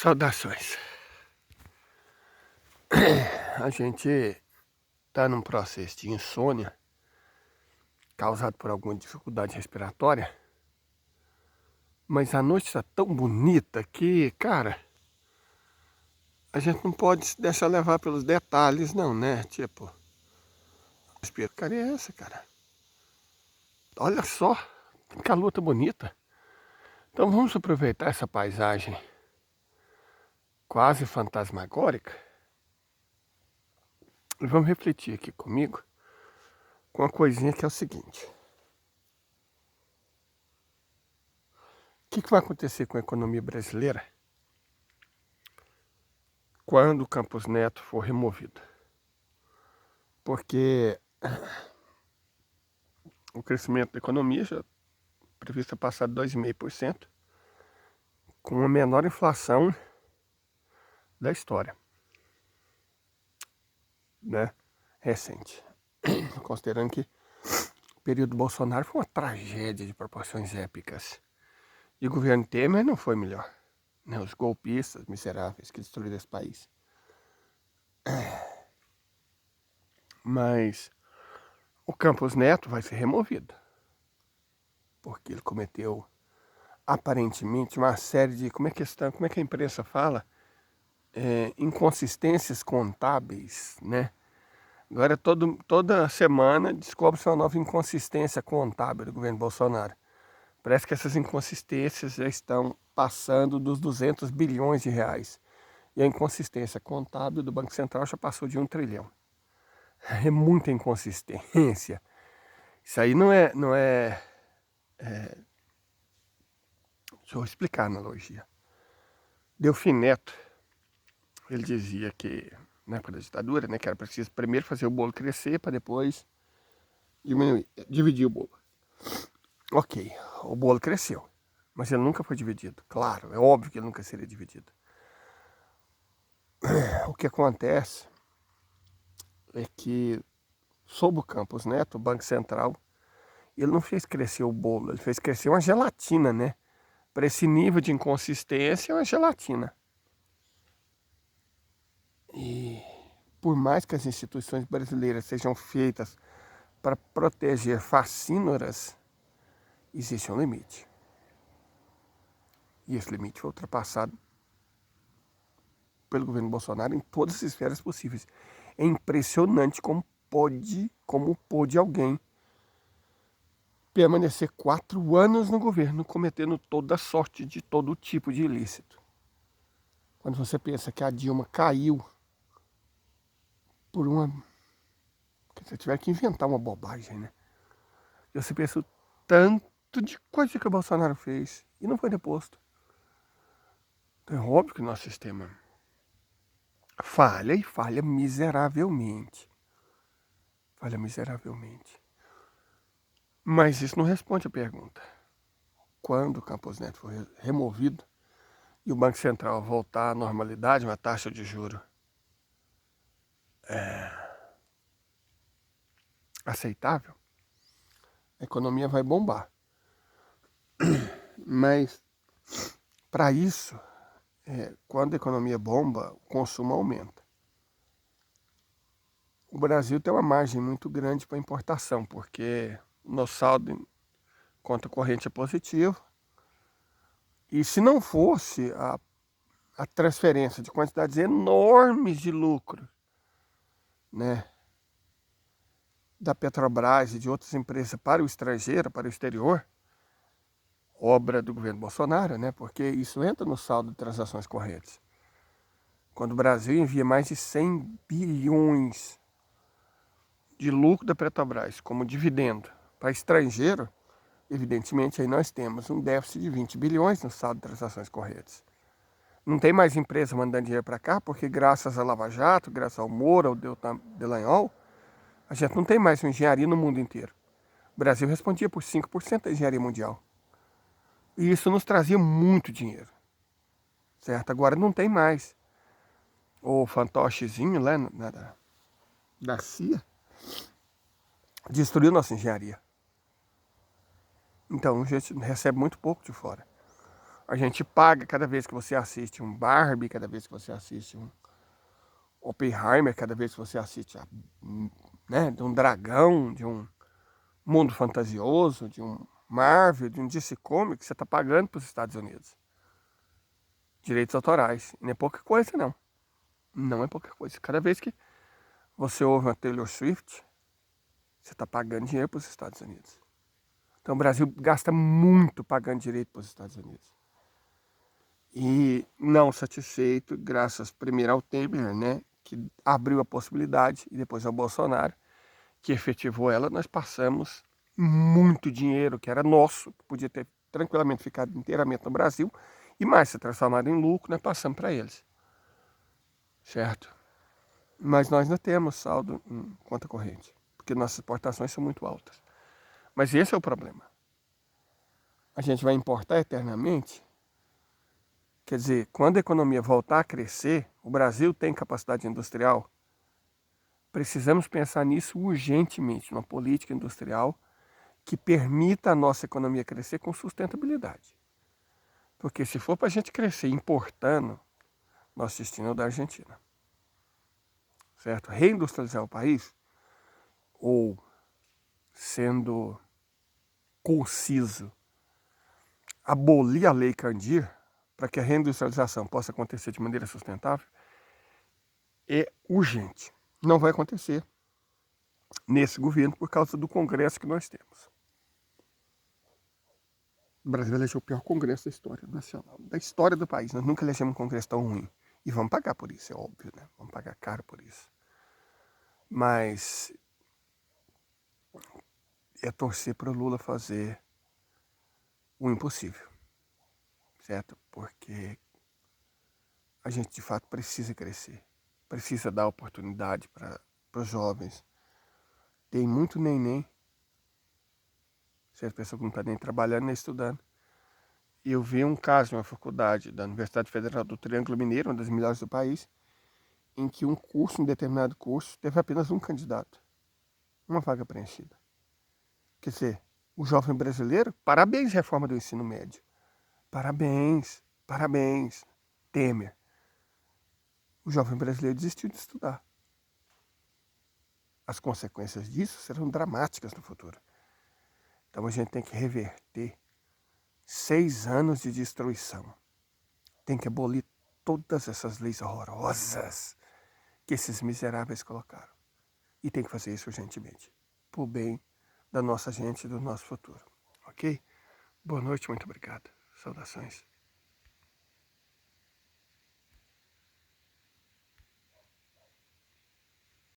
Saudações. A gente está num processo de insônia causado por alguma dificuldade respiratória, mas a noite está tão bonita que, cara, a gente não pode se deixar levar pelos detalhes, não, né? Tipo, que porcaria é essa, cara? Olha só, que a lua tá bonita. Então vamos aproveitar essa paisagem quase fantasmagórica e vamos refletir aqui comigo com uma coisinha que é o seguinte. O que vai acontecer com a economia brasileira quando o Campos Neto for removido? Porque o crescimento da economia já previsto passar de 2,5%, com a menor inflação da história, né? Recente. Considerando que o período Bolsonaro foi uma tragédia de proporções épicas. E o governo Temer não foi melhor, né? Os golpistas miseráveis que destruíram esse país. Mas o Campos Neto vai ser removido, porque ele cometeu aparentemente uma série de, como é que a imprensa fala? Inconsistências contábeis, né? Agora toda semana descobre-se uma nova inconsistência contábil do governo Bolsonaro. Parece que essas inconsistências já estão passando dos 200 bilhões de reais. E a inconsistência contábil do Banco Central já passou de 1 trilhão. É muita inconsistência. Isso aí não é... Deixa eu explicar a analogia. Delfim Neto, ele dizia que, na época da ditadura, né, que era preciso primeiro fazer o bolo crescer para depois dividir o bolo. Ok, o bolo cresceu, mas ele nunca foi dividido. Claro, é óbvio que ele nunca seria dividido. O que acontece é que, sob o Campos Neto, o Banco Central, ele não fez crescer o bolo, ele fez crescer uma gelatina, né? Para esse nível de inconsistência, é uma gelatina. E por mais que as instituições brasileiras sejam feitas para proteger facínoras, existe um limite. E esse limite foi ultrapassado pelo governo Bolsonaro em todas as esferas possíveis. É impressionante como pôde alguém permanecer 4 anos no governo cometendo toda sorte de todo tipo de ilícito. Quando você pensa que a Dilma caiu por uma... Você tiver que inventar uma bobagem, né? E você pensa o tanto de coisa que o Bolsonaro fez e não foi deposto. Então é óbvio que o nosso sistema falha e falha miseravelmente. Falha miseravelmente. Mas isso não responde a pergunta. Quando o Campos Neto for removido e o Banco Central voltar à normalidade, uma taxa de juros aceitável, a economia vai bombar. Mas, para isso, quando a economia bomba, o consumo aumenta. O Brasil tem uma margem muito grande para importação, porque o nosso saldo em conta corrente é positivo. E se não fosse a transferência de quantidades enormes de lucro, né, da Petrobras e de outras empresas para o estrangeiro, para o exterior, obra do governo Bolsonaro, né, porque isso entra no saldo de transações correntes. Quando o Brasil envia mais de 100 bilhões de lucro da Petrobras como dividendo para estrangeiro, evidentemente aí nós temos um déficit de 20 bilhões no saldo de transações correntes. Não tem mais empresa mandando dinheiro para cá, porque graças a Lava Jato, graças ao Moro, ao Deltan Dallagnol, a gente não tem mais engenharia no mundo inteiro. O Brasil respondia por 5% da engenharia mundial. E isso nos trazia muito dinheiro. Certo? Agora não tem mais. O fantochezinho lá da CIA destruiu nossa engenharia. Então a gente recebe muito pouco de fora. A gente paga cada vez que você assiste um Barbie, cada vez que você assiste um Oppenheimer, cada vez que você assiste né, de um dragão, de um mundo fantasioso, de um Marvel, de um DC Comics, você está pagando para os Estados Unidos. Direitos autorais. E não é pouca coisa, não. Não é pouca coisa. Cada vez que você ouve uma Taylor Swift, você está pagando dinheiro para os Estados Unidos. Então o Brasil gasta muito pagando direito para os Estados Unidos. E não satisfeito, graças primeiro ao Temer, né, que abriu a possibilidade, e depois ao Bolsonaro, que efetivou ela, nós passamos muito dinheiro que era nosso, que podia ter tranquilamente ficado inteiramente no Brasil, e mais, se transformado em lucro, nós passamos para eles. Certo? Mas nós não temos saldo em conta corrente, porque nossas exportações são muito altas. Mas esse é o problema. A gente vai importar eternamente. Quer dizer, quando a economia voltar a crescer, o Brasil tem capacidade industrial. Precisamos pensar nisso urgentemente, numa política industrial que permita a nossa economia crescer com sustentabilidade. Porque se for para a gente crescer importando, nosso destino é o da Argentina. Certo? Reindustrializar o país, ou sendo conciso, abolir a lei Candir para que a reindustrialização possa acontecer de maneira sustentável, é urgente. Não vai acontecer nesse governo por causa do Congresso que nós temos. O Brasil elegeu o pior Congresso da história nacional, da história do país. Nós nunca elegemos um Congresso tão ruim. E vamos pagar por isso, é óbvio, né? Vamos pagar caro por isso. Mas é torcer para o Lula fazer o impossível, certo? Porque a gente de fato precisa crescer, precisa dar oportunidade para os jovens. Tem muito neném, certo? Pessoa que não está nem trabalhando nem estudando. E eu vi um caso de uma faculdade da Universidade Federal do Triângulo Mineiro, uma das melhores do país, em que um determinado curso, teve apenas um candidato, uma vaga preenchida. Quer dizer, o jovem brasileiro, parabéns, reforma do ensino médio. Parabéns, parabéns, Temer. O jovem brasileiro desistiu de estudar. As consequências disso serão dramáticas no futuro. Então a gente tem que reverter 6 anos de destruição. Tem que abolir todas essas leis horrorosas que esses miseráveis colocaram. E tem que fazer isso urgentemente, por bem da nossa gente e do nosso futuro. Ok? Boa noite, muito obrigado. Saudações.